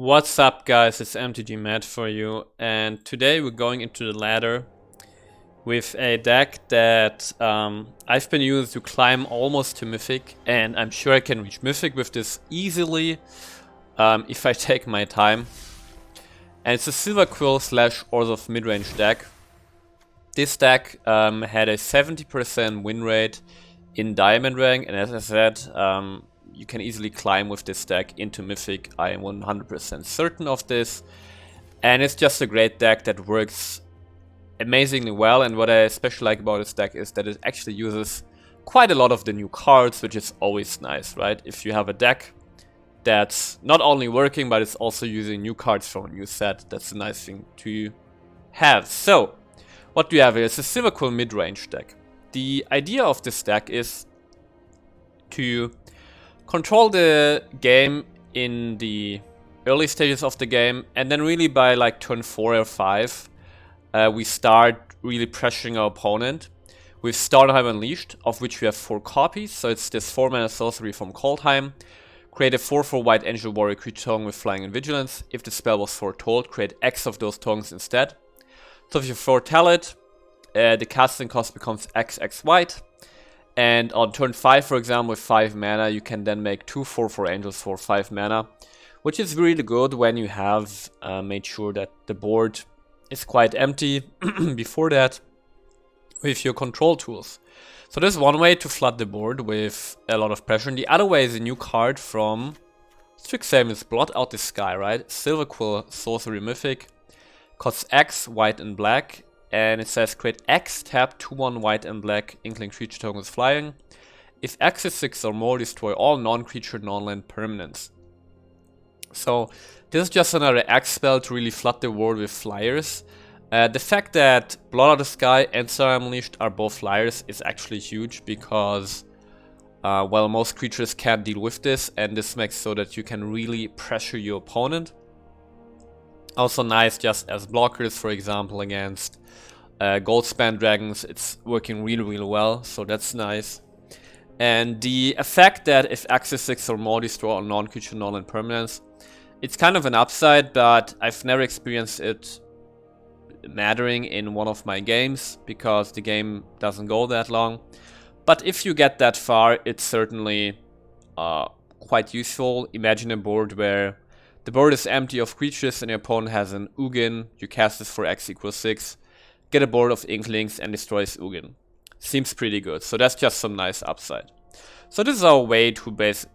What's up, guys? It's MTG Matt for you, and today we're going into the ladder with a deck that I've been using to climb almost to Mythic, and I'm sure I can reach Mythic with this easily if I take my time. And it's a Silverquill / Orthoth Midrange deck. This deck had a 70% win rate in Diamond rank, and as I said, you can easily climb with this deck into Mythic. I am 100% certain of this. And it's just a great deck that works amazingly well. And what I especially like about this deck is that it actually uses quite a lot of the new cards, which is always nice, right? If you have a deck that's not only working, but it's also using new cards from a new set, that's a nice thing to have. So, what do you have here? It's a Silverquill Midrange deck. The idea of this deck is to control the game in the early stages of the game, and then really by like turn 4 or 5, we start really pressuring our opponent with Starnheim Unleashed, of which we have 4 copies. So it's this 4-mana sorcery from Kaldheim. Create a 4/4 white Angel Warrior creature token with Flying and Vigilance. If the spell was foretold, create X of those tokens instead. So if you foretell it, the casting cost becomes XX white. And on turn 5, for example, with 5 mana, you can then make 2 4/4 angels for 5 mana, which is really good when you have made sure that the board is quite empty before that with your control tools. So there's one way to flood the board with a lot of pressure, and the other way is a new card from Strixhaven. Is Blot Out the Sky, right? Silverquill Sorcery Mythic, costs X, white and black. And it says create X, tap 2/1 white and black Inkling creature token with flying. If X is 6 or more, destroy all non-creature, non-land permanents. So this is just another X spell to really flood the board with flyers. The fact that Blot Out the Sky and Starnheim Unleashed are both flyers is actually huge because, well, most creatures can't deal with this, and this makes so that you can really pressure your opponent. Also nice just as blockers, for example, against Goldspan Dragons. It's working really well, so that's nice. And the effect that if X is 6 or more, destroy all non-creature, non-land permanents, it's kind of an upside, but I've never experienced it mattering in one of my games because the game doesn't go that long. But if you get that far, it's certainly quite useful. Imagine a board where the board is empty of creatures and your opponent has an Ugin. You cast this for X equals 6, get a board of Inklings and destroys Ugin. Seems pretty good. So that's just some nice upside. So this is our way to base.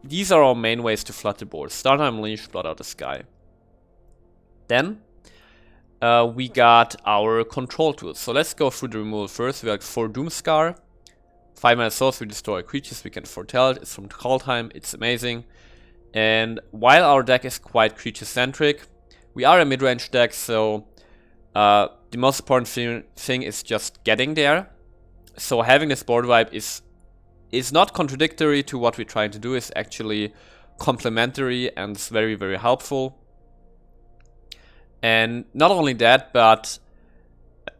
These are our main ways to flood the board. Starnheim Unleashed, Blot Out the Sky. Then we got our control tools. So let's go through the removal first. We got 4 Doomscar, 5-mana sorcery, destroy creatures. We can foretell it. It's from Kaldheim. It's amazing. And while our deck is quite creature-centric, we are a mid-range deck, so the most important thing is just getting there. So having this board wipe is not contradictory to what we're trying to do, it's actually complementary and it's very helpful. And not only that, but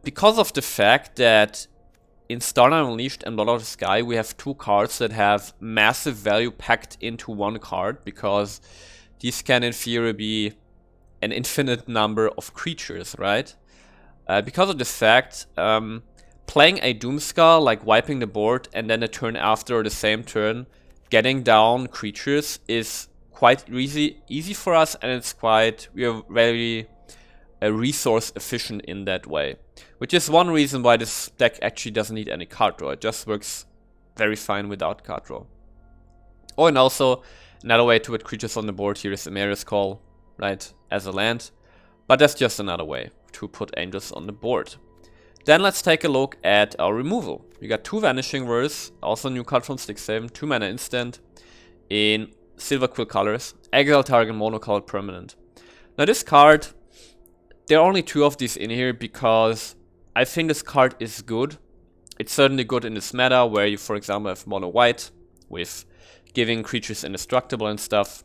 because of the fact that in Starnheim Unleashed and Blot Out the Sky, we have 2 cards that have massive value packed into one card, because these can in theory be an infinite number of creatures, right? Because of this fact, playing a Doomskull, like wiping the board, and then a turn after or the same turn, getting down creatures is quite easy for us, and we are very resource efficient in that way. Which is one reason why this deck actually doesn't need any card draw. It just works very fine without card draw. Oh, and also another way to put creatures on the board here is Emeria's Call, right, as a land. But that's just another way to put angels on the board. Then let's take a look at our removal. We got 2 Vanishing Verse, also a new card from Strixhaven, 2-mana instant in Silverquill colors. Exile target monocolored permanent. Now this card, there are only 2 of these in here because I think this card is good. It's certainly good in this meta where you, for example, have mono white with giving creatures indestructible and stuff.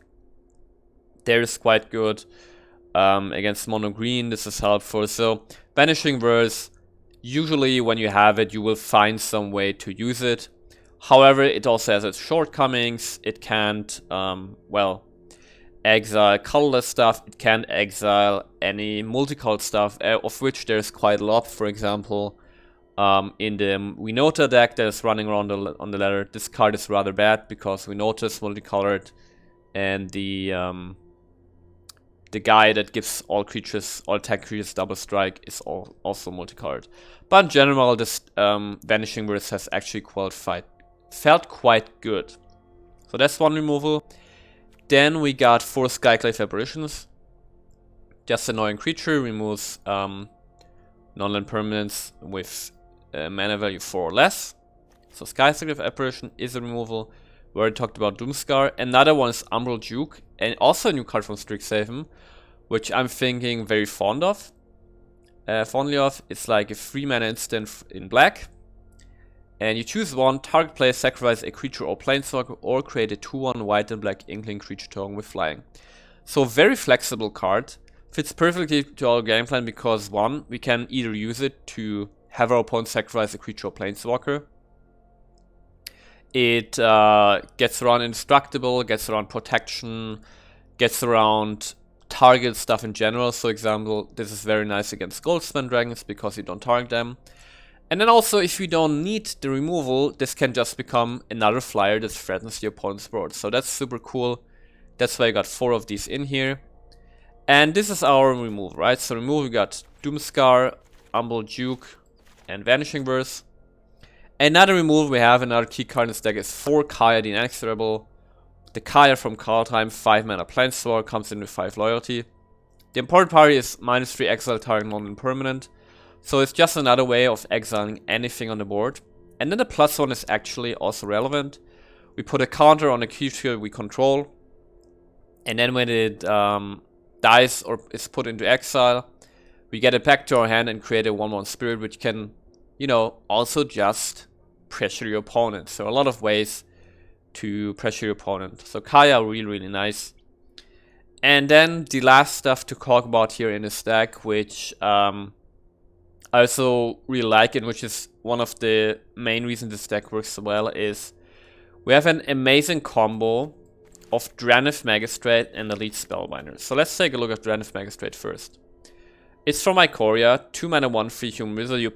There is quite good. Against mono green, this is helpful. So Vanishing Verse, usually when you have it, you will find some way to use it. However, it also has its shortcomings. It can't, well, exile colorless stuff, it can exile any multicolored stuff, of which there's quite a lot. For example, in the Winota deck that is running around on the ladder, this card is rather bad because Winota is multicolored, and the guy that gives all attack creatures double strike is also multicolored. But in general, this Vanishing Verse has actually felt quite good. So that's one removal. Then we got 4 Skyclave Apparitions. Just annoying creature, removes non-land permanents with mana value 4 or less. So Skyclave Apparition is a removal. We already talked about Doomscar. Another one is Umbral Duke, and also a new card from Strixhaven, which I'm thinking very fondly of. It's like a 3 mana instant in black. And you choose one, target player sacrifice a creature or planeswalker, or create a 2/1 white and black Inkling creature token with flying. So very flexible card. Fits perfectly to our game plan because 1, we can either use it to have our opponent sacrifice a creature or planeswalker. It gets around indestructible, gets around protection, gets around target stuff in general. So example, this is very nice against Goldspan Dragons because you don't target them. And then also, if you don't need the removal, this can just become another flyer that threatens your opponent's board. So that's super cool. That's why I got 4 of these in here. And this is our removal, right? So removal, we got Doomscar, Umbral Duke, and Vanishing Verse. Another removal we have, another key card in this deck is 4 Kaya the Inexorable. The Kaya from Kaldheim, 5 mana Planeswalker, comes in with 5 loyalty. The important part is -3 exile target non-permanent. So it's just another way of exiling anything on the board. And then the +1 is actually also relevant. We put a counter on a creature we control. And then when it dies or is put into exile, we get it back to our hand and create a 1/1 spirit, which can, you know, also just pressure your opponent. So a lot of ways to pressure your opponent. So Kaya, really nice. And then the last stuff to talk about here in this deck, which I also really like, and which is one of the main reasons this deck works so well, is we have an amazing combo of Drannith Magistrate and Elite Spellbinder. So let's take a look at Drannith Magistrate first. It's from Ikoria, 2 mana 1/3 human wizard. Your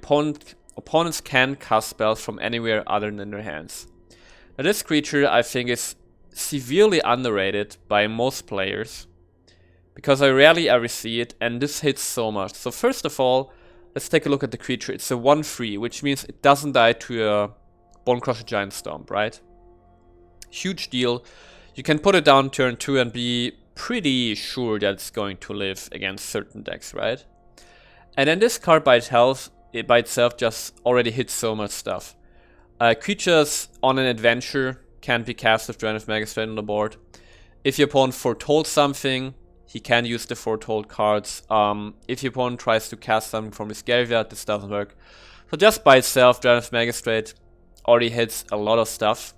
opponents can cast spells from anywhere other than their hands. Now this creature I think is severely underrated by most players, because I rarely ever see it, and this hits so much. So first of all, let's take a look at the creature. It's a 1/3, which means it doesn't die to a Bonecrusher Giant Stomp, right? Huge deal. You can put it down turn 2 and be pretty sure that it's going to live against certain decks, right? And then this card by itself just already hits so much stuff. Creatures on an adventure can be cast with Drannith Magistrate on the board. If your opponent foretold something, he can use the foretold cards. If your opponent tries to cast something from his graveyard, this doesn't work. So just by itself, Drannith Magistrate already hits a lot of stuff.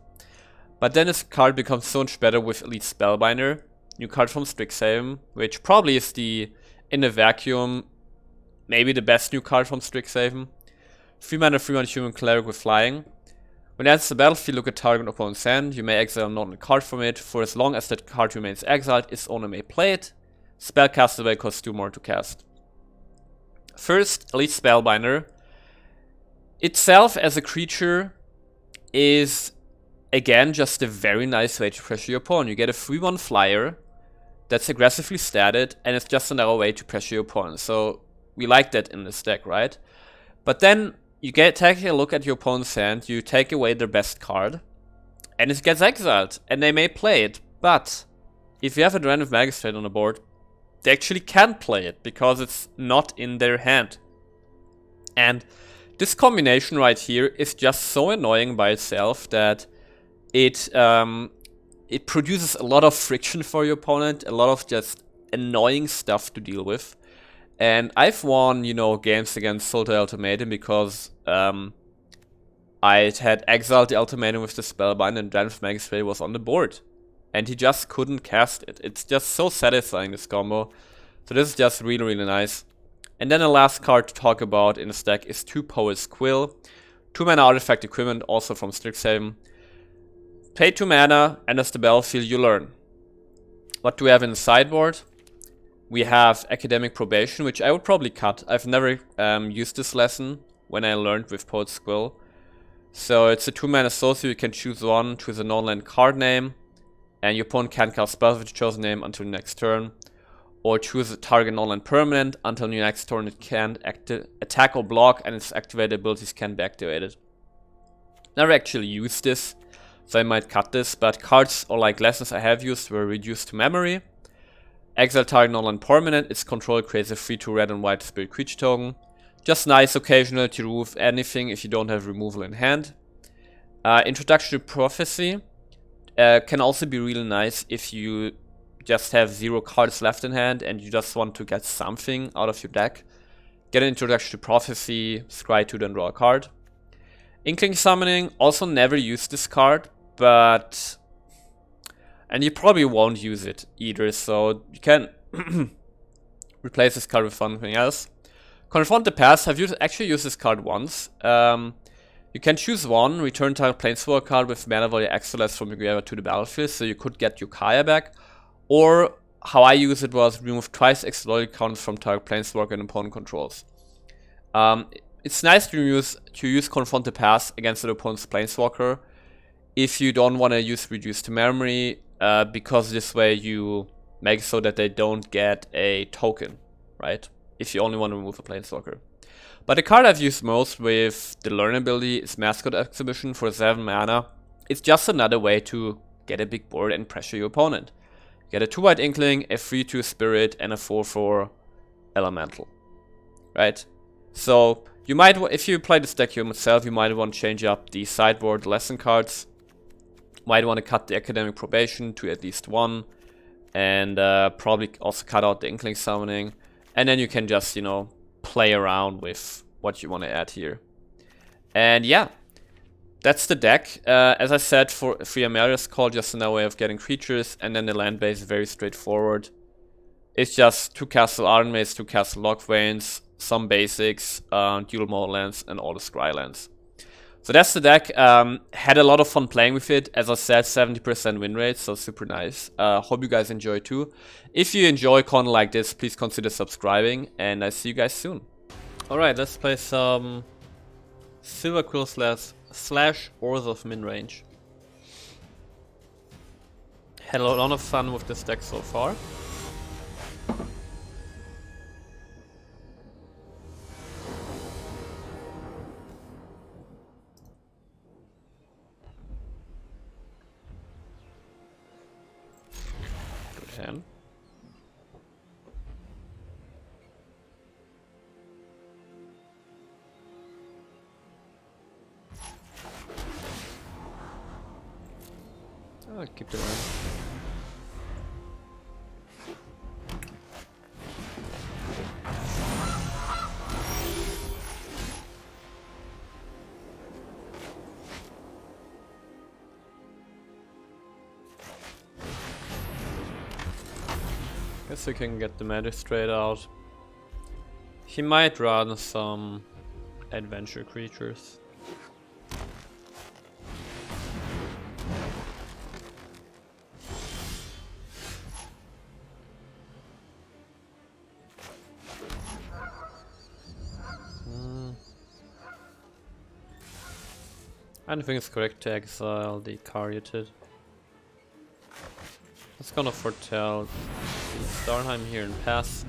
But then this card becomes so much better with Elite Spellbinder, new card from Strixhaven, which probably is in a vacuum, maybe the best new card from Strixhaven. 3 mana 3/1 human cleric with flying. When it enters the battlefield, look at target opponent's hand. You may exile a card from it. For as long as that card remains exiled, its owner may play it. Spell cast away costs 2 more to cast. First, Elite Spellbinder. Itself as a creature is, again, just a very nice way to pressure your opponent. You get a 3/1 flyer that's aggressively statted, and it's just another way to pressure your opponent. So we like that in this deck, right? But then you take a look at your opponent's hand, you take away their best card, and it gets exiled, and they may play it. But if you have a Drannith Magistrate on the board, they actually can't play it because it's not in their hand. And this combination right here is just so annoying by itself that it produces a lot of friction for your opponent, a lot of just annoying stuff to deal with. And I've won, you know, games against Sultai Ultimatum because I had exiled the Ultimatum with the Spellbind and Drannith Magistrate was on the board. And he just couldn't cast it. It's just so satisfying, this combo. So this is just really nice. And then the last card to talk about in this deck is 2 Poet's Quill. 2 mana artifact equipment, also from Strixhaven. Pay 2 mana, enters the battlefield, you learn. What do we have in the sideboard? We have Academic Probation, which I would probably cut. I've never used this lesson when I learned with Poet's Quill. So it's a 2-mana sorcery, you can choose one, choose a non-land card name, and your opponent can't cast spells with your chosen name until next turn. Or choose a target non-land permanent, until your next turn it can't attack or block, and its activated abilities can be activated. Never actually used this, so I might cut this, but cards or like lessons I have used were Reduced to Memory. Exile target non-land permanent, its control creates a 3/2 red and white spirit creature token. Just nice occasionally to remove anything if you don't have removal in hand. Introduction to Prophecy can also be really nice if you just have 0 cards left in hand and you just want to get something out of your deck. Get an Introduction to Prophecy, scry 2, then draw a card. Inkling Summoning, also never used this card, but... and you probably won't use it either, so you can replace this card with something else. Confront the Past, I've actually used this card once. You can choose one, return target Planeswalker card with mana value X or less from your graveyard to the battlefield, so you could get your Kaya back. Or, how I use it was, remove twice X loyalty counters from target Planeswalker and opponent controls. It's nice to use Confront the Past against the opponent's Planeswalker if you don't want to use Reduced to Memory, because this way you make so that they don't get a token, right? If you only want to remove a Planeswalker. But the card I've used most with the Learn ability is Mascot Exhibition for 7 mana. It's just another way to get a big board and pressure your opponent. You get a 2-white Inkling, a 3/2 Spirit, and a 4/4 Elemental, right? So you might, if you play this deck yourself, you might want to change up the sideboard lesson cards. Might want to cut the Academic Probation to at least 1, and probably also cut out the Inkling Summoning. And then you can just, you know, play around with what you want to add here. And yeah, that's the deck. As I said, for Free Amelia's Call, just another way of getting creatures, and then the land base is very straightforward. It's just 2 Castle Ardenmates, 2 Castle Lockveins, some basics, dual model lands, and all the scry lands. So that's the deck. Had a lot of fun playing with it. As I said, 70% win rate, so super nice. Hope you guys enjoy too. If you enjoy content like this, please consider subscribing, and I see you guys soon. Alright, let's play some Silverquill slash Ors of Midrange. Had a lot of fun with this deck so far. Good hand. I'll keep it around. Guess we can get the Magistrate out. He might run some adventure creatures. I don't think it's correct to exile the Caryatid. It's gonna foretell the Starnheim here and pass.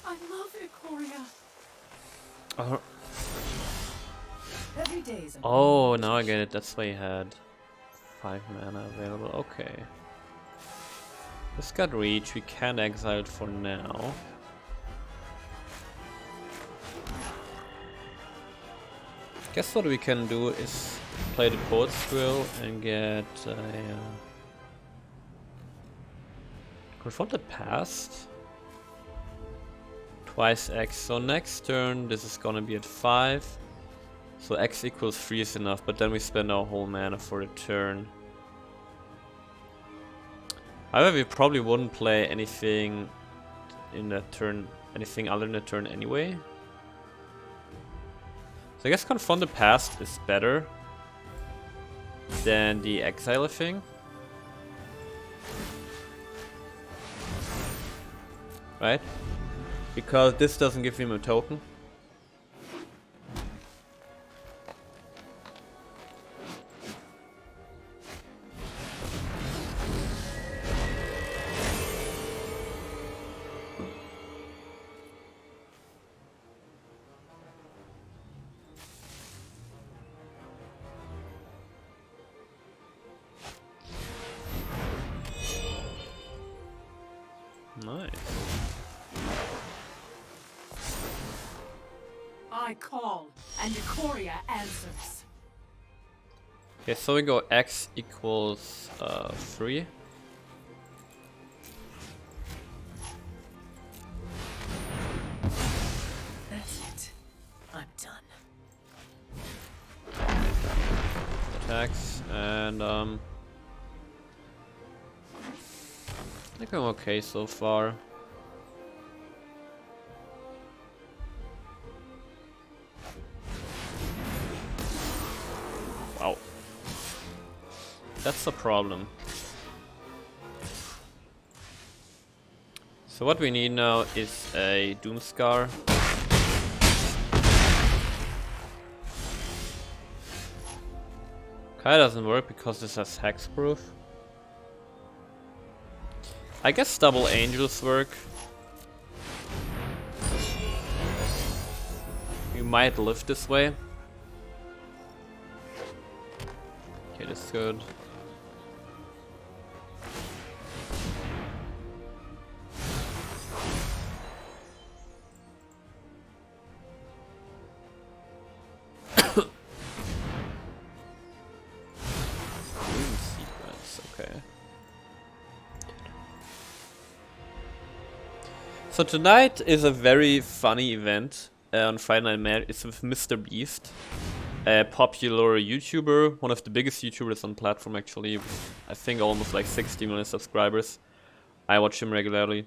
I love Ikoria. Oh, now I get it. That's why he had 5 mana available. Okay. This got reach. We can exile it for now. Guess what we can do is play the Poet's Quill and get a Confront the Past. Twice X. So next turn this is gonna be at 5. So X equals 3 is enough, but then we spend our whole mana for the turn. However, we probably wouldn't play anything in that turn anything other than a turn anyway. So I guess Confront the Past is better than the Exile thing. Right? Because this doesn't give him a token. Nice. I call, and Ikoria answers. Okay, so we go X equals 3. That's it. I'm done. Attacks and I think I'm okay so far. Wow. That's the problem. So what we need now is a Doomscar. Kinda doesn't work because this has hexproof. I guess double angels work. You might live this way. Okay, this is good. Okay. So tonight is a very funny event on Friday Night Mad. It's with Mr. Beast, a popular YouTuber, one of the biggest YouTubers on the platform actually. I think almost like 60 million subscribers. I watch him regularly.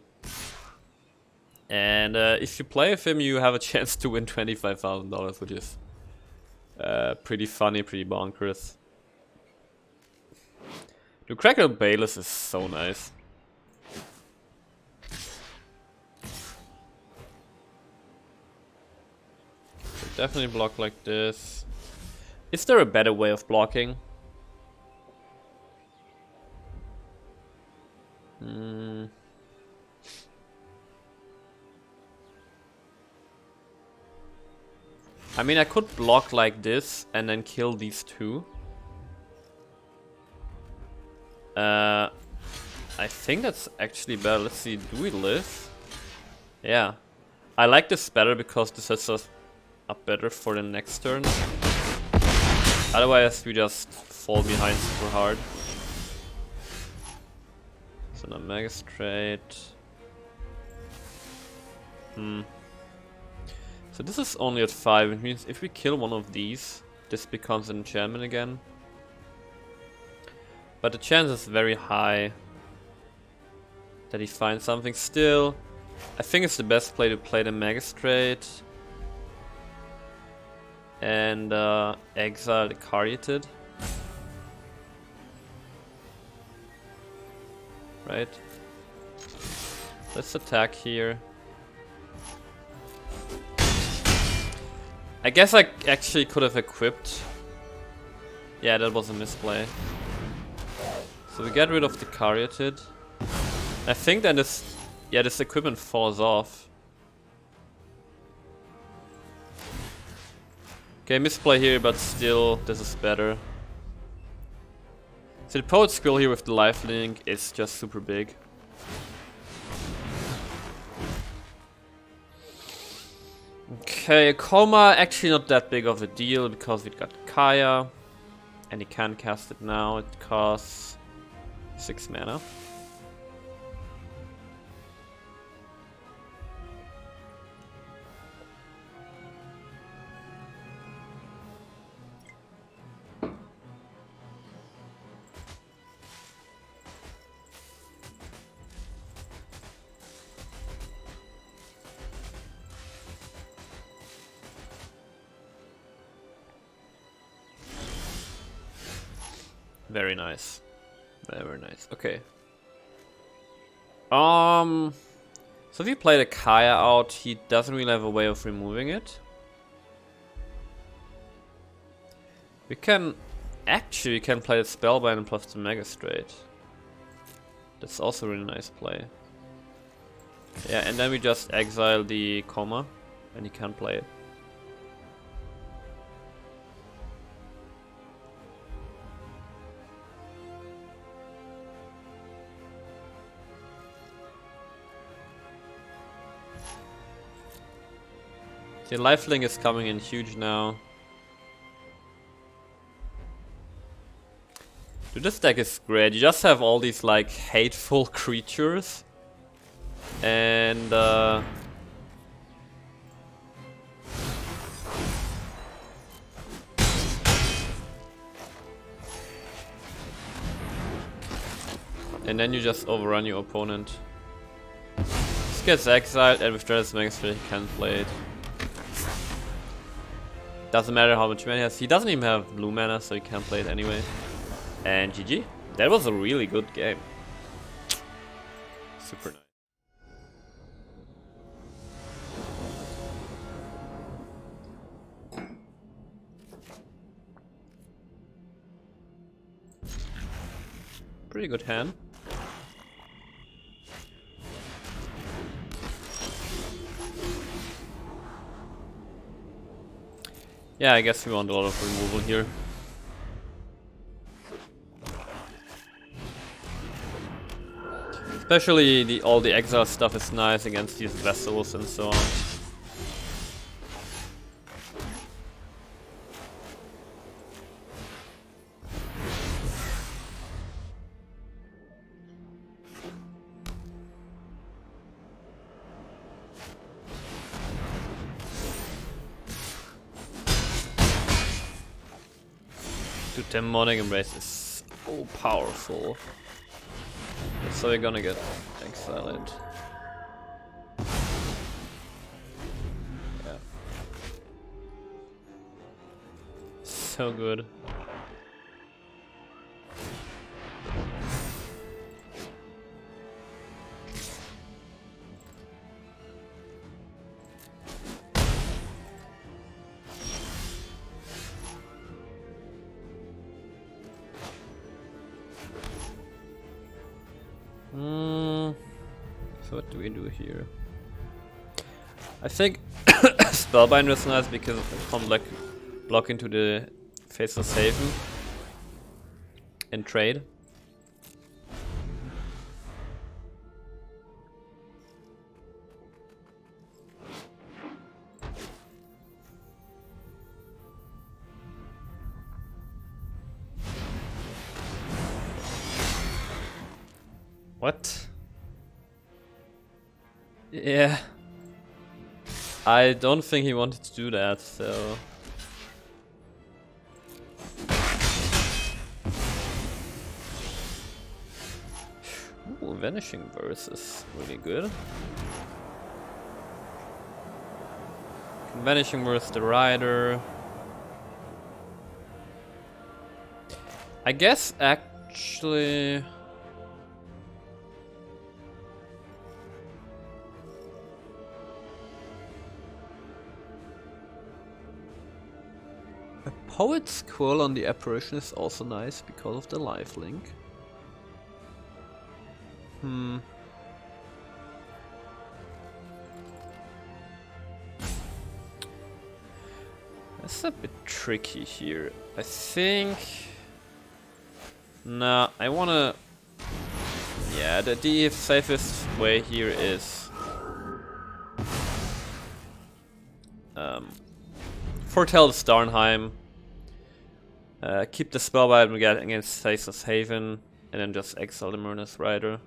And if you play with him, you have a chance to win $25,000, which is pretty funny, pretty bonkers. The Cracker Bayless is so nice. Definitely block like this. Is there a better way of blocking? I mean, I could block like this and then kill these two. I think that's actually better. Let's see, do we live? Yeah. I like this better because this sets us up better for the next turn. Otherwise, we just fall behind super hard. So now Magistrate. So this is only at 5. It means if we kill one of these, this becomes an enchantment again. But the chance is very high that he finds something. Still, I think it's the best play to play the Magistrate and exile the Caryatid. Right? Let's attack here. I guess I actually could have equipped. Yeah, that was a misplay. So we get rid of the Caryatid. I think then this, yeah, this equipment falls off. Okay, misplay here, but still, this is better. So the Poet Skill here with the lifelink is just super big. Okay, Coma actually not that big of a deal because we got Kaya. And he can cast it now, it costs 6 mana. Very nice. Very nice. Okay. So if you play the Kaya out, he doesn't really have a way of removing it. We can play the Spellbind plus the Mega Straight. That's also a really nice play. Yeah, and then we just exile the Coma, and he can't play it. The lifelink is coming in huge now. Dude, this deck is great. You just have all these like hateful creatures. And then you just overrun your opponent. This gets exiled, and with Dread's Mega Straight he can't play it. Doesn't matter how much mana he has. He doesn't even have blue mana, so he can't play it anyway. And GG. That was a really good game. Super nice. Pretty good hand. Yeah, I guess we want a lot of removal here. Especially all the exile stuff is nice against these vessels and so on. Dude, Demonic Embrace is so powerful. So we're gonna get exiled. Yeah. So good. So what do we do here? I think Spellbind was nice because it can block into the Faceless Haven and trade. What? Yeah. I don't think he wanted to do that, so... Ooh, Vanishing Verse is really good. Vanishing Verse the Rider. I guess actually... Poet's Quill on the Apparition is also nice because of the lifelink. That's a bit tricky here. I think... Nah, I wanna... Yeah, the safest way here is... Foretell the Starnheim. Keep the Spellbind against Faceless Haven, and then just exile the Myrna's Rider.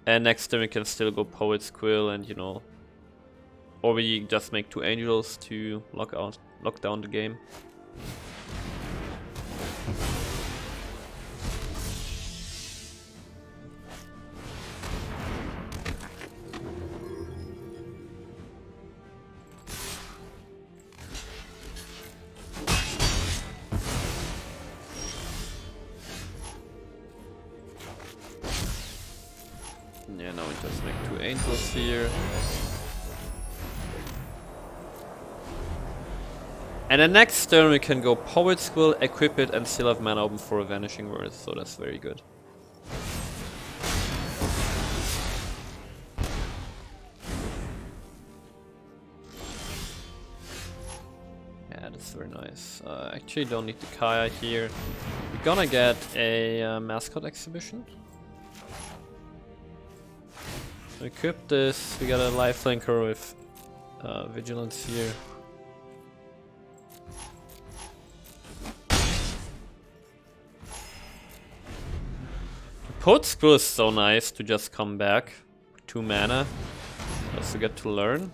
And next turn we can still go Poet's Quill, and you know, or we just make 2 Angels to lock down the game. Yeah, now we just make 2 angels here. And the next turn we can go Poet's Quill, equip it, and still have mana open for a Vanishing Word, so that's very good. Yeah, that's very nice. Actually don't need the Kaya here. We're gonna get a mascot exhibition. So equip this, we got a lifelinker with vigilance here. Poet's Quill is so nice to just come back. 2 mana. Also get to learn.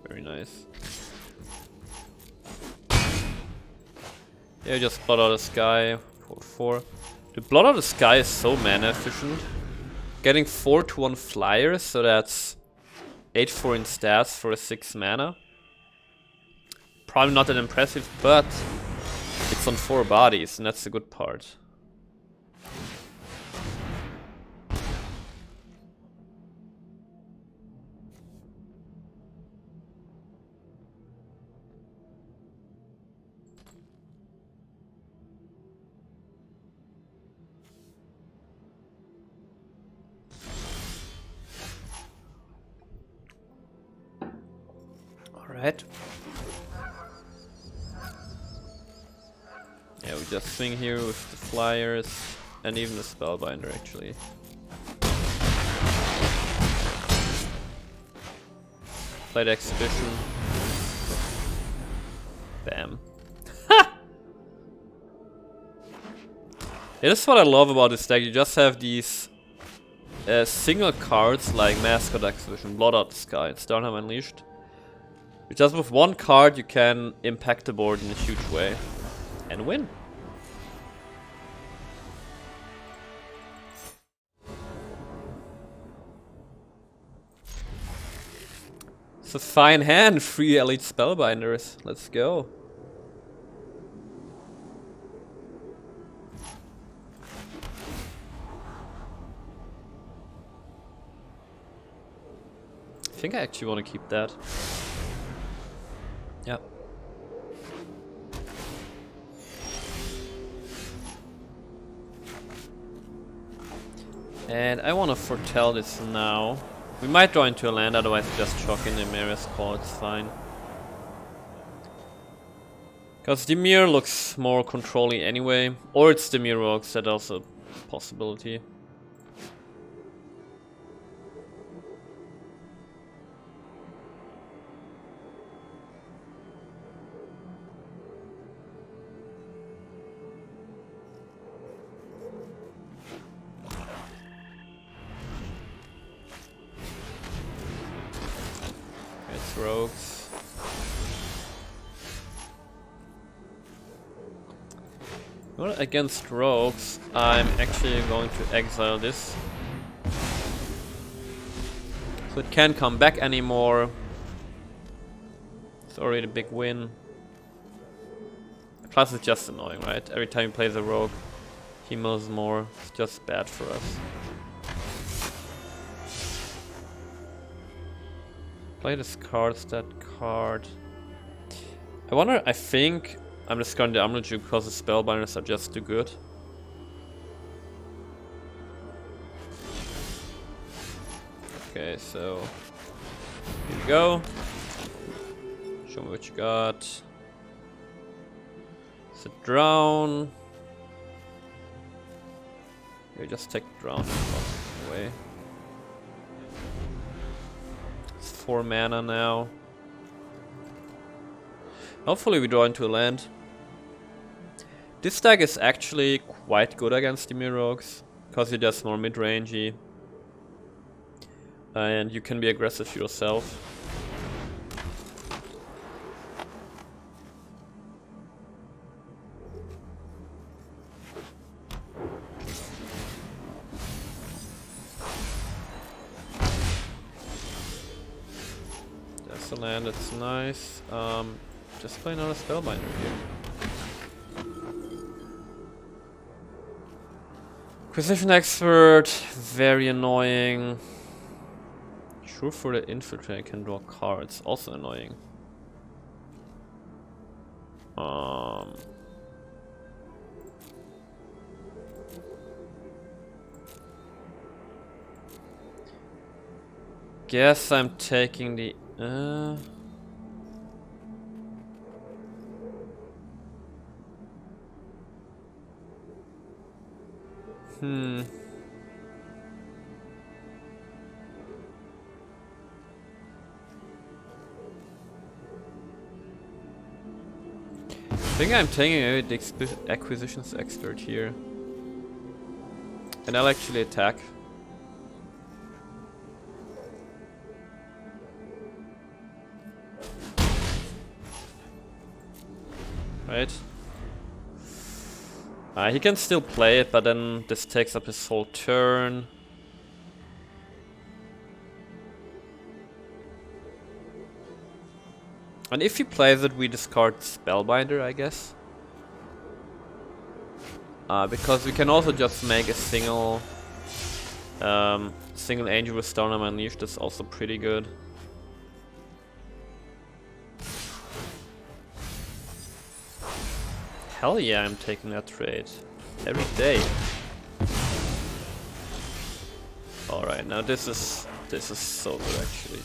Very nice. Yeah, just blot out the sky for 4. The blot out the sky is so mana efficient. Getting 4 to 1 flyers, so that's 8-4 in stats for a 6 mana. Probably not that impressive, but it's on 4 bodies, and that's the good part. Alright. Yeah, we just swing here with the flyers and even the spellbinder actually. Play the exhibition. Bam. Ha! Yeah, that's what I love about this deck. You just have these single cards like Mascot Exhibition, Blot Out the Sky, and Starnheim Unleashed. Just with 1 card you can impact the board in a huge way and win. It's a fine hand, 3 elite spellbinders. Let's go. I think I actually want to keep that. Yeah. And I want to foretell this now. We might draw into a land, otherwise just chalk in the Mirror's Call, it's fine. Because Dimir looks more controlling anyway. Or it's Dimir Rogues, that's also a possibility. Rogues. Well, against rogues, I'm actually going to exile this. So it can't come back anymore. It's already a big win. Plus it's just annoying, right? Every time he plays a rogue, he mills more. It's just bad for us. Play this card, that card. I wonder, I think I'm just going to Amulet Juke because the spellbinders are just too good. Okay, so here we go. Show me what you got. It's a drown. Okay, just take the drown away. 4 mana now. Hopefully we draw into a land. This deck is actually quite good against the Rogues, because it does more mid-rangey. And you can be aggressive yourself. land, it's nice. Just play another Spellbinder here. Acquisition Expert, very annoying. Sure for the Infiltrate can draw cards, also annoying. Guess I'm taking the I think I'm taking the Acquisitions Expert here. And I'll actually attack. Right? He can still play it, but then this takes up his whole turn. And if he plays it, we discard Spellbinder, I guess. Because we can also just make a single Angel with Storm Unleashed. That's also pretty good. Hell yeah, I'm taking that trade. Every day. Alright, now this is so good actually.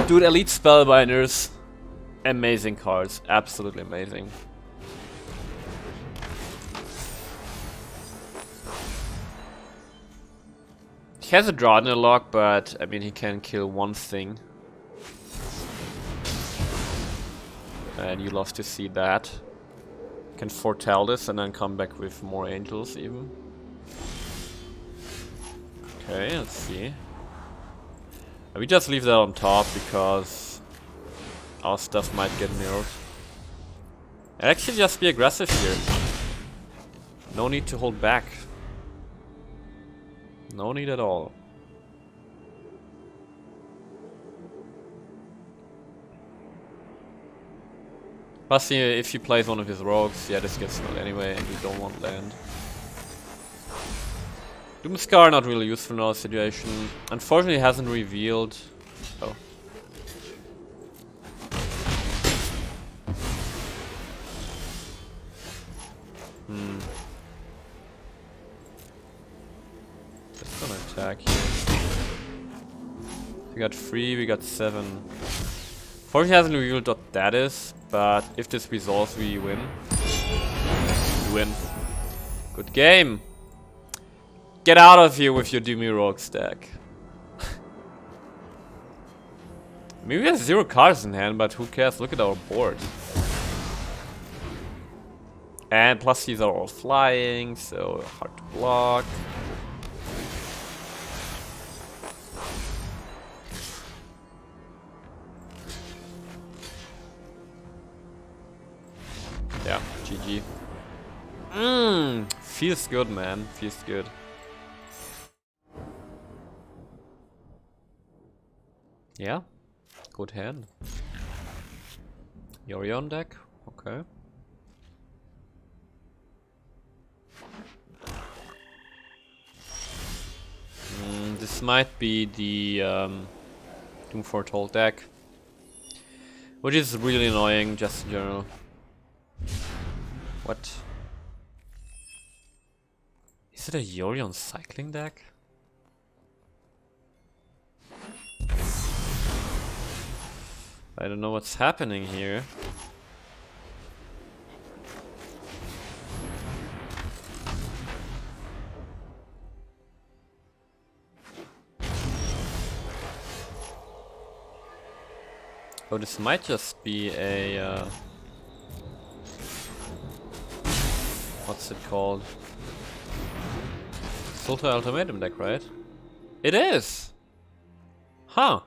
Dude, Elite Spellbinders. Amazing cards. Absolutely amazing. He has a draw in the lock, but I mean he can kill one thing. And you love to see that. Can foretell this and then come back with more angels even. Okay, let's see. We just leave that on top because our stuff might get mirrored. And actually just be aggressive here. No need to hold back. No need at all. Plus, if he plays one of his rogues, yeah, this gets killed anyway, and we don't want land. Doomscar not really useful in our situation. Unfortunately, hasn't revealed. Oh. Just gonna attack here. We got 3, we got 7. Unfortunately, hasn't revealed what that is. But if this resolves, we win. We win. Good game. Get out of here with your Doomy Rogue stack. Maybe we have 0 cards in hand, but who cares? Look at our board. And plus these are all flying, so hard to block. Yeah, GG. Feels good, man. Feels good. Yeah, good hand. Yorion deck, okay. This might be the Doom Foretold deck, which is really annoying just in general. What? Is it a Yorion cycling deck? I don't know what's happening here. Oh, this might just be a what's it called? Sultai Ultimatum deck, right? It is! Huh.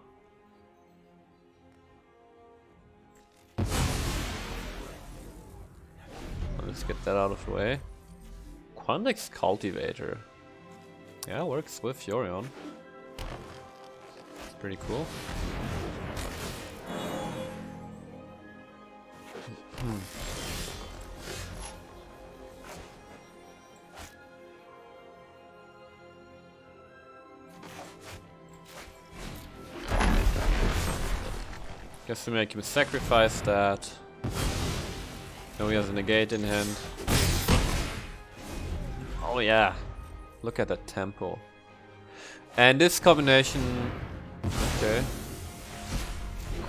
Let's get that out of the way. Quandix Cultivator. Yeah, works with Yorion. Pretty cool. Guess we make him sacrifice that. Now he has a negate in hand. Oh yeah, look at that tempo. And this combination, okay,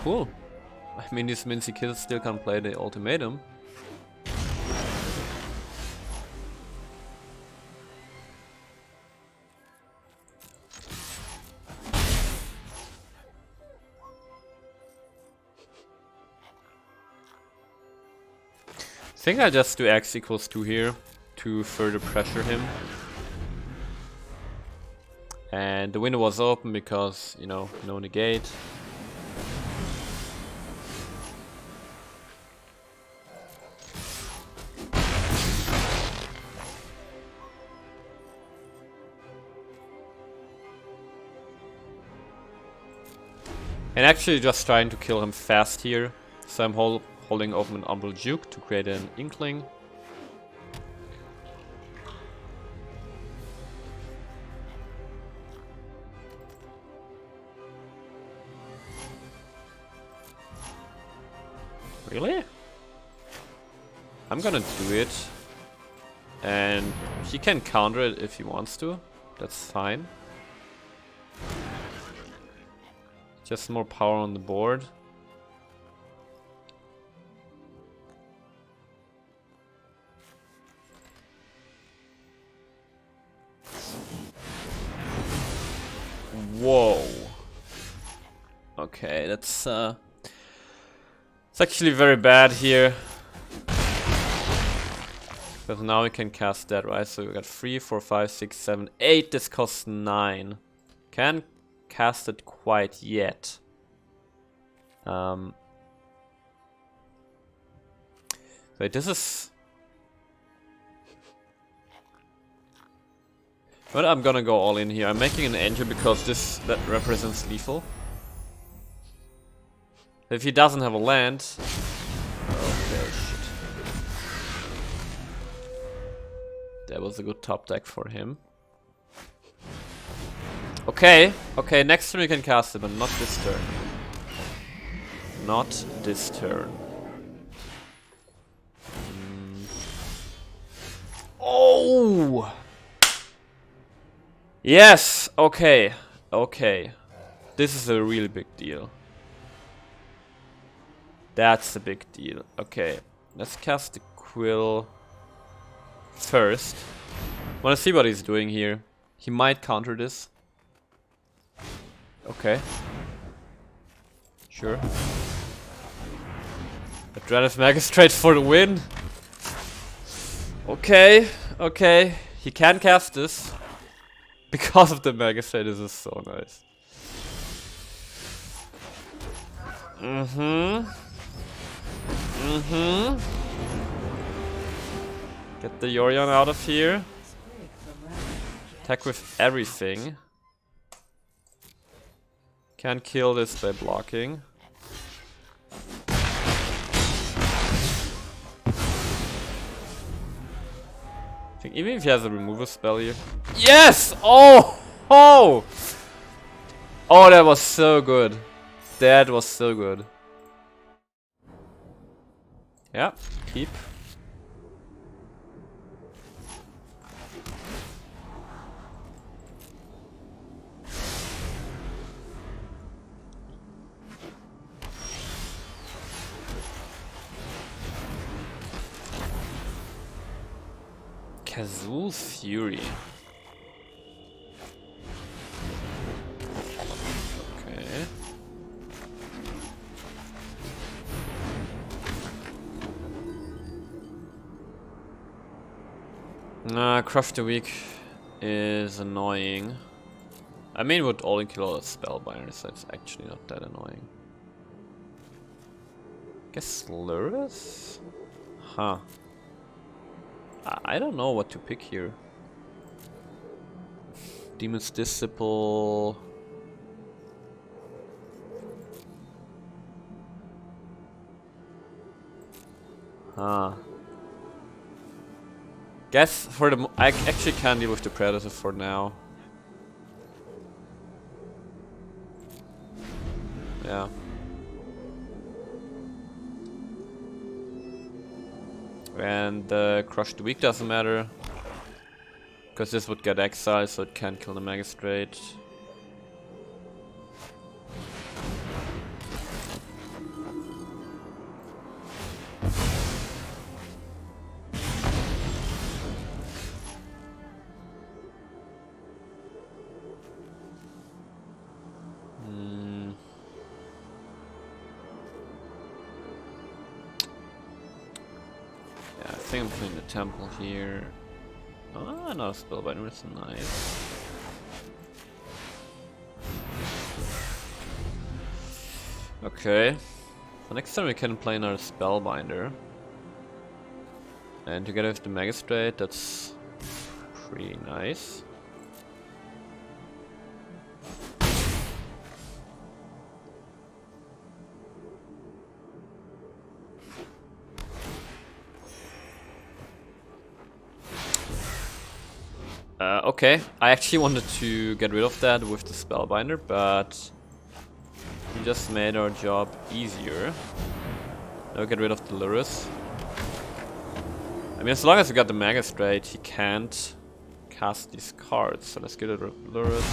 cool. I mean, these Mincy kills still can't play the ultimatum. I think I just do X equals 2 here to further pressure him. And the window was open because, you know, no negate. And actually just trying to kill him fast here. So I'm holding open an Umbral Duke to create an Inkling. Really? I'm gonna do it. And he can counter it if he wants to. That's fine. Just more power on the board. Whoa. Okay, that's it's actually very bad here. Because now we can cast that, right? So we got 3, 4, 5, 6, 7, 8. This costs 9. Can't cast it quite yet. Wait, this is... But I'm gonna go all in here. I'm making an angel because that represents lethal. If he doesn't have a land... Okay, shit. That was a good top deck for him. Okay, okay, next turn we can cast it, but not this turn. Not this turn. Oh! Yes! Okay, okay. This is a really big deal. That's a big deal. Okay, let's cast the Quill first. Wanna see what he's doing here. He might counter this. Okay. Sure. Adrenalis Magistrate for the win. Okay, okay. He can cast this. Because of the Magistrate, this is so nice. Get the Yorion out of here. Attack with everything. Can't kill this by blocking. I think even if he has a removal spell here. Yes! Oh! Oh! Oh, that was so good. That was so good. Yeah, keep. Kazul's Fury. Okay. Crush the Weak is annoying. I mean, would all kill all the Spellbinders, so it's actually not that annoying. Guess Slurus? Huh. I don't know what to pick here. Demon's Disciple. Huh. Guess for the I actually can deal with the Predator for now. Yeah. And Crush the Weak doesn't matter. Because this would get exiled, so it can't kill the Magistrate. Yeah, I think I'm playing the Temple here. Oh, another Spellbinder is nice. Okay. So next time we can play another Spellbinder. And together with the Magistrate, that's pretty nice. Okay, I actually wanted to get rid of that with the Spellbinder, but he just made our job easier. Now get rid of the Lurrus. I mean, as long as we got the Magistrate, he can't cast these cards. So let's get rid of Lurrus.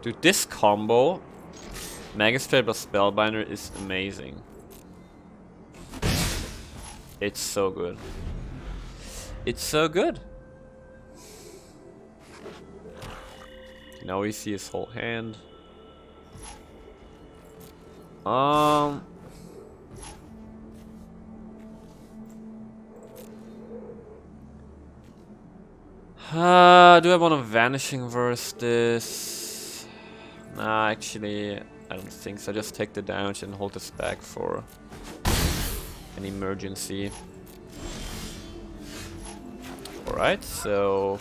Dude, this combo, Magistrate plus Spellbinder, is amazing. It's so good. It's so good. Now we see his whole hand. Do I want to Vanishing Verse this? Nah, actually, I don't think so. Just take the damage and hold this back for an emergency. Alright, so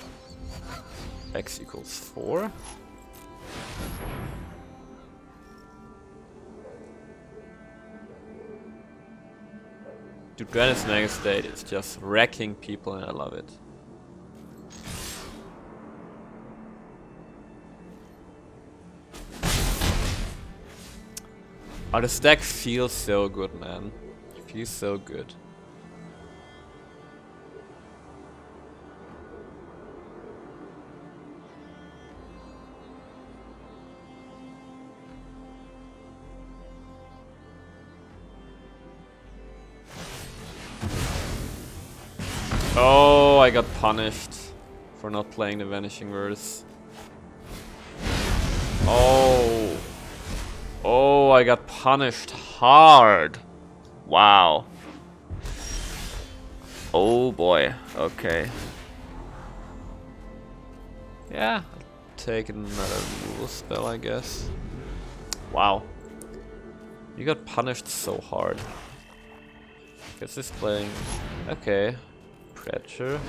X equals 4. Dude, Granite's Magistrate is just wrecking people and I love it. Oh, this deck feels so good, man. It feels so good. Oh, I got punished for not playing the Vanishing Verse. Oh. Oh, I got punished hard. Wow. Oh boy. Okay. Yeah, I'll take another rule spell, I guess. Wow. You got punished so hard. Guess this playing. Okay. Predator.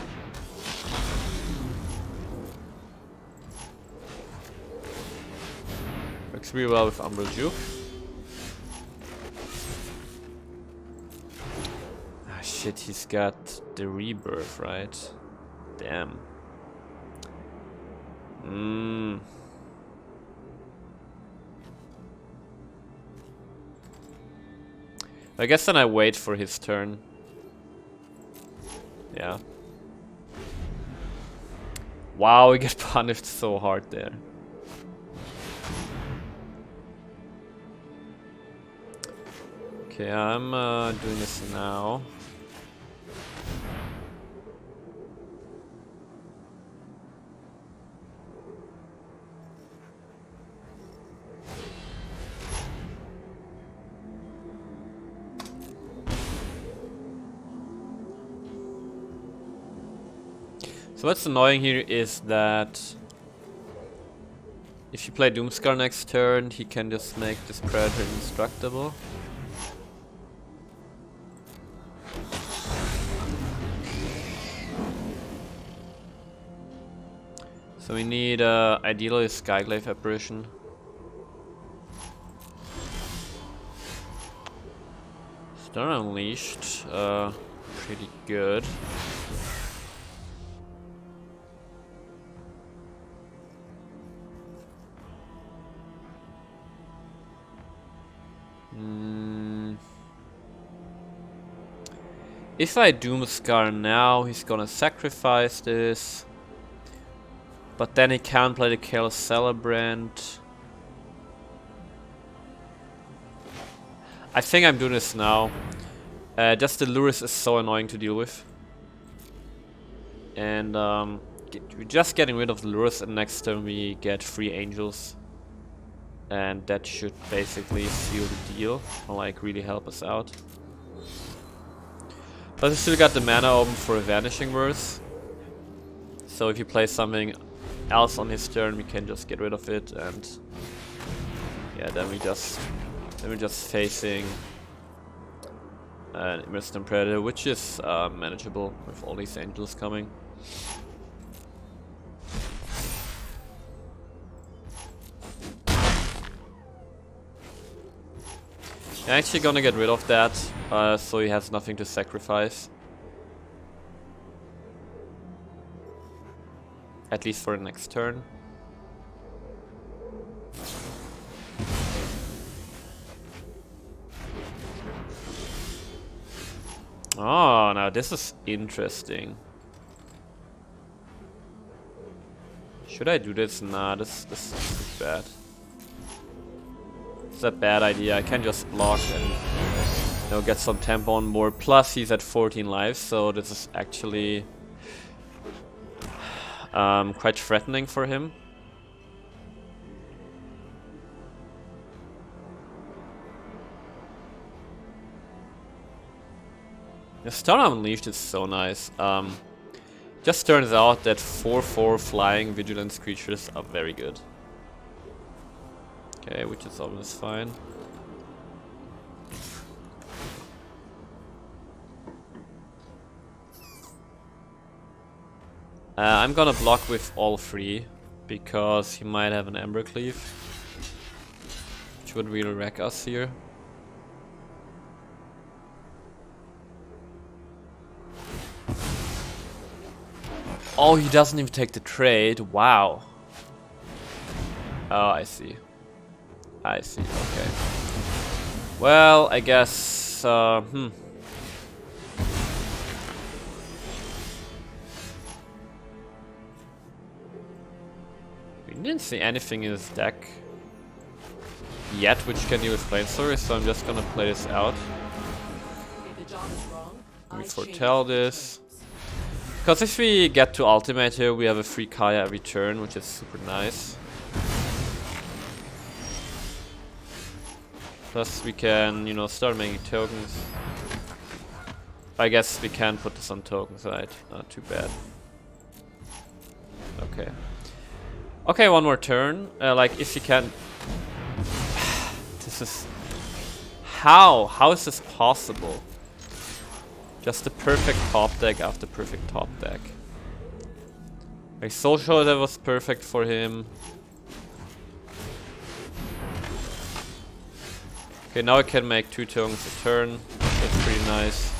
Works really well with Umbral Juke. Ah shit, he's got the Rebirth, right? Damn. I guess then I wait for his turn. Yeah. Wow, we get punished so hard there. Okay, I'm doing this now. So what's annoying here is that if you play Doomscar next turn, he can just make this Predator indestructible. So we need ideally a Skyglaive Apparition. Storm Unleashed, pretty good. If I Doomscar now, he's gonna sacrifice this. But then he can't play the Chaos Celebrant. I think I'm doing this now. Just the Lurus is so annoying to deal with. And we're just getting rid of the Lurus, and next turn we get 3 Angels. And that should basically seal the deal, or like really help us out. But we still got the mana open for a Vanishing Verse. So if you play something else on his turn, we can just get rid of it, and yeah, then we're just facing an Immersed Predator, which is manageable with all these Angels coming. I'm actually gonna get rid of that, so he has nothing to sacrifice. At least for the next turn. Oh, now this is interesting. Should I do this? Nah, this is too bad. It's a bad idea. I can just block and get some tempo on board. Plus he's at 14 lives, so this is actually quite threatening for him. The Storm Unleashed is so nice. Just turns out that 4/4 flying vigilance creatures are very good. Okay, which is always fine. I'm gonna block with all 3 because he might have an Embercleave, which would really wreck us here. Oh, he doesn't even take the trade. Wow. Oh, I see. I see. Okay. Well, I guess. We didn't see anything in his deck yet which can deal with Flamethrower, so I'm just gonna play this out. We foretell this. Because if we get to ultimate here, we have a free Kaya every turn, which is super nice. Plus we can, start making tokens. I guess we can put this on tokens, right? Not too bad. Okay. Okay, one more turn. Like, if you can... This is... How? How is this possible? Just the perfect top deck after perfect top deck. Like, Soul Shoulder was perfect for him. Okay, now I can make 2 tokens a turn. That's pretty nice.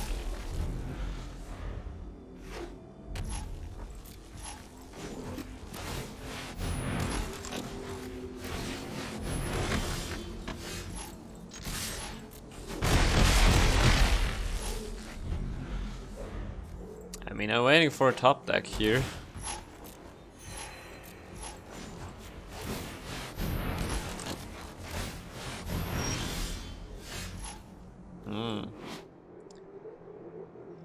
I mean, I'm waiting for a top deck here.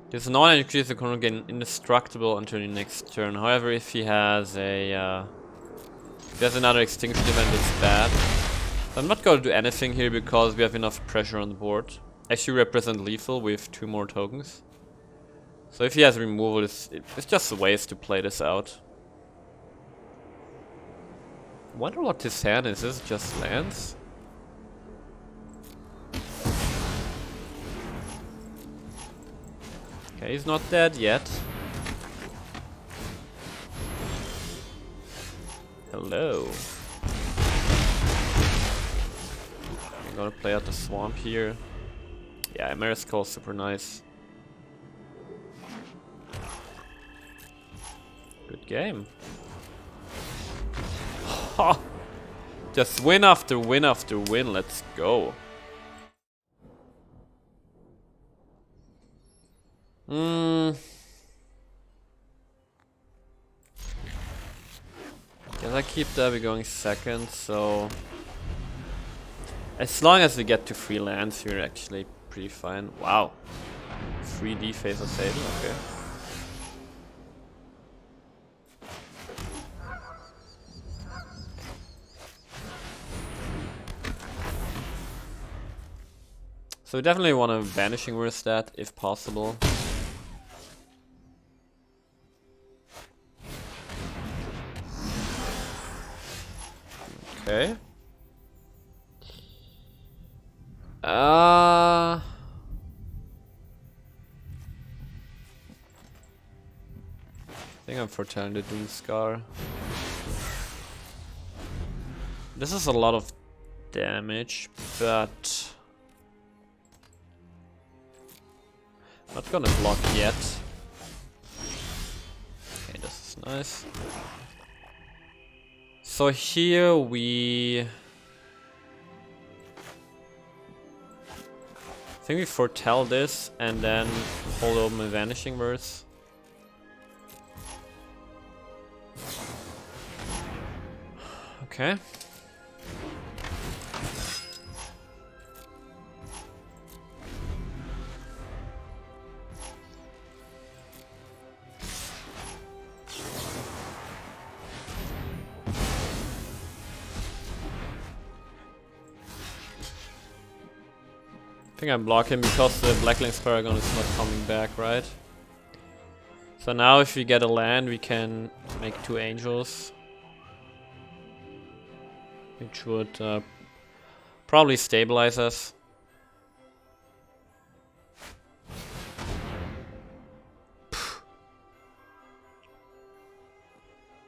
This non-energy creature can gain indestructible until the next turn. However, if he has a if he has another extinction event, it's bad. So I'm not going to do anything here because we have enough pressure on the board. Actually represent lethal with 2 more tokens. So if he has removal, it's just a waste to play this out. I wonder what his hand is. Is it just lands? Okay, he's not dead yet. Hello. I'm gonna play out the swamp here. Yeah, Mariscal is super nice. Good game. Just win after win after win, let's go. Guess I keep Derby going second, so as long as we get to 3 lands, we're actually pretty fine. Wow. 3D phase of Satan, okay. So we definitely want to Vanishing Verse that, if possible. Okay. I think I'm foretelling the Doomscar. This is a lot of damage, but not gonna block yet. Okay, this is nice. So here we... I think we foretell this and then hold open a Vanishing Verse. Okay. I think I'm blocking because the Blackling's Paragon is not coming back, right? So now if we get a land, we can make 2 angels. Which would probably stabilize us.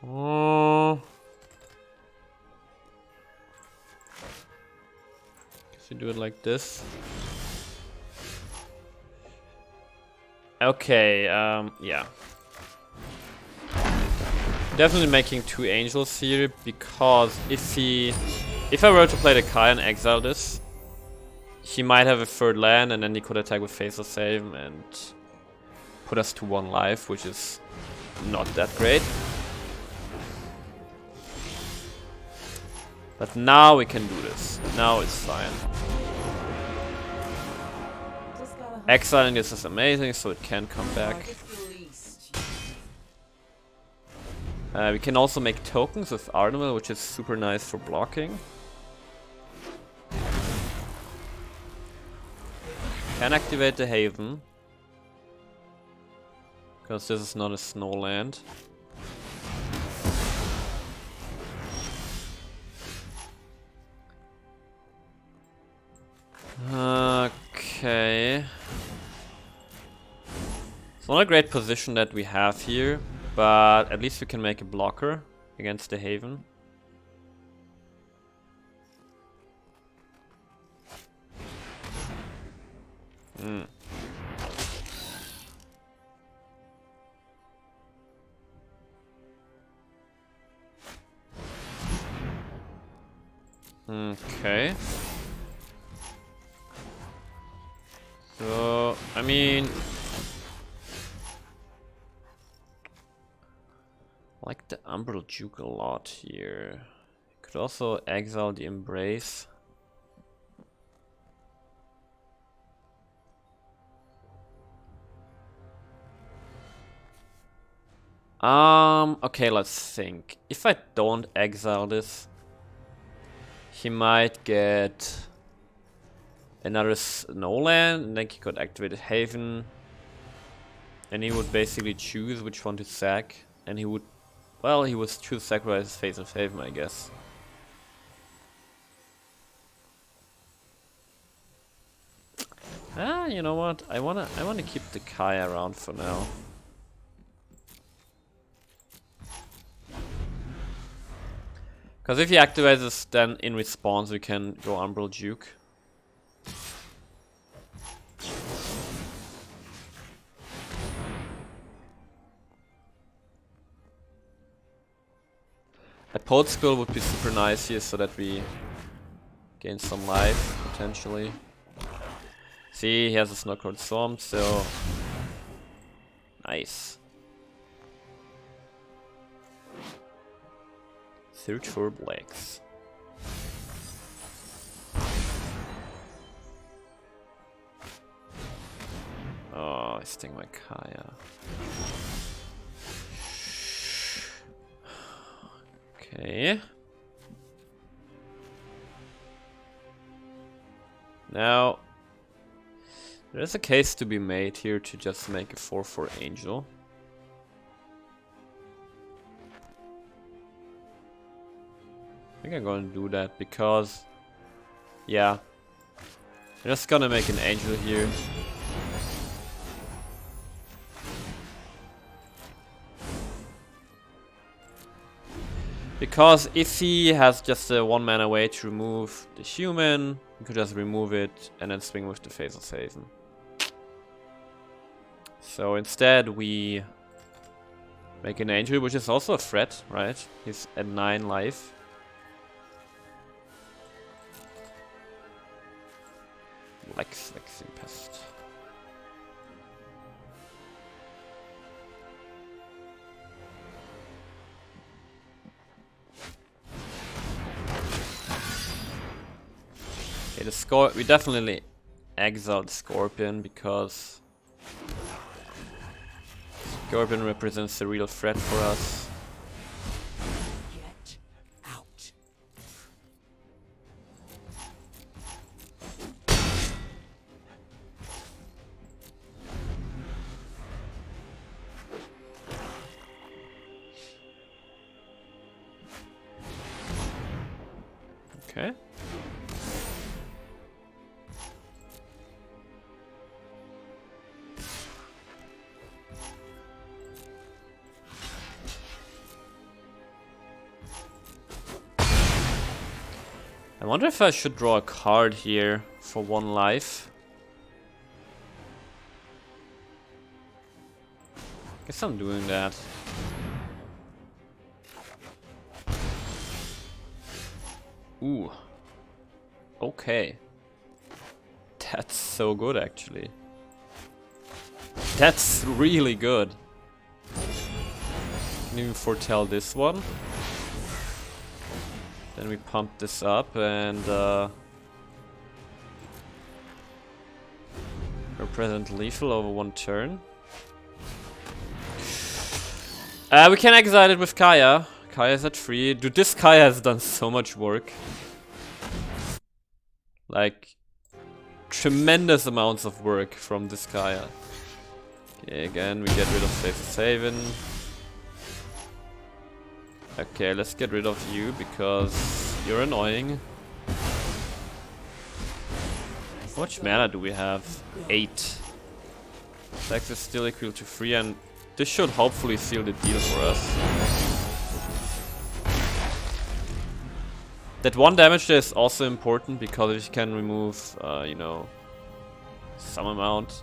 Oh. Guess we do it like this. Okay, yeah. Definitely making 2 angels here, because if I were to play the Kai and exile this, he might have a 3rd land and then he could attack with Faithful Save and put us to 1 life, which is not that great. But now we can do this. Now it's fine. Exiling this is amazing, so it can come back. We can also make tokens with Artemis, which is super nice for blocking. Can activate the Haven, because this is not a snow land. Okay. It's not a great position that we have here, but at least we can make a blocker against the Haven. Okay. So, I mean, I like the Umbral Duke a lot here. Could also exile the Embrace. Okay, let's think. If I don't exile this, he might get another snow land, and then he could activate a Haven. And he would basically choose which one to sack, and he would, well, he would choose sacrifice Face of Haven, I guess. Ah, you know what? I wanna keep the Kai around for now. Because if he activates this, then in response we can go Umbral Duke. Pulse Spill would be super nice here so that we gain some life, potentially. See, he has a Snowcrow Storm, so... Nice. Search for blacks. Oh, I sting my Kaya. Okay. Now, there's a case to be made here to just make a 4/4 Angel. I think I'm gonna do that because, yeah, I'm just gonna make an Angel here. Because if he has just a 1 mana way to remove the human, you could just remove it and then swing with the Face of Haven. So instead we make an Angel, which is also a threat, right? He's at 9 life. Flexing Pest. Okay, we definitely exiled Scorpion because Scorpion represents the real threat for us. Get out. Okay. I wonder if I should draw a card here for 1 life. Guess I'm doing that. Ooh. Okay. That's so good, actually. That's really good. Can even foretell this one. Then we pump this up and represent lethal over 1 turn. We can exile it with Kaya. Kaya's at 3. Dude, this Kaya has done so much work. Like, tremendous amounts of work from this Kaya. Okay, again, we get rid of Silverquill Midrange. Okay, let's get rid of you because you're annoying. How much mana do we have? 8. Dex is still equal to 3 and this should hopefully seal the deal for us. That 1 damage there is also important because if you can remove, you know, some amount.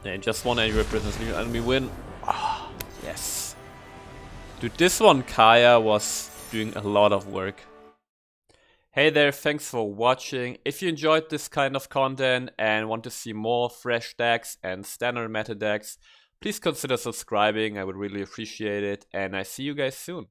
Yeah, just 1 angel represents me and we win. Ah, yes. Dude, this one Kaya was doing a lot of work. Hey there, thanks for watching. If you enjoyed this kind of content and want to see more fresh decks and standard meta decks, please consider subscribing, I would really appreciate it, and I see you guys soon.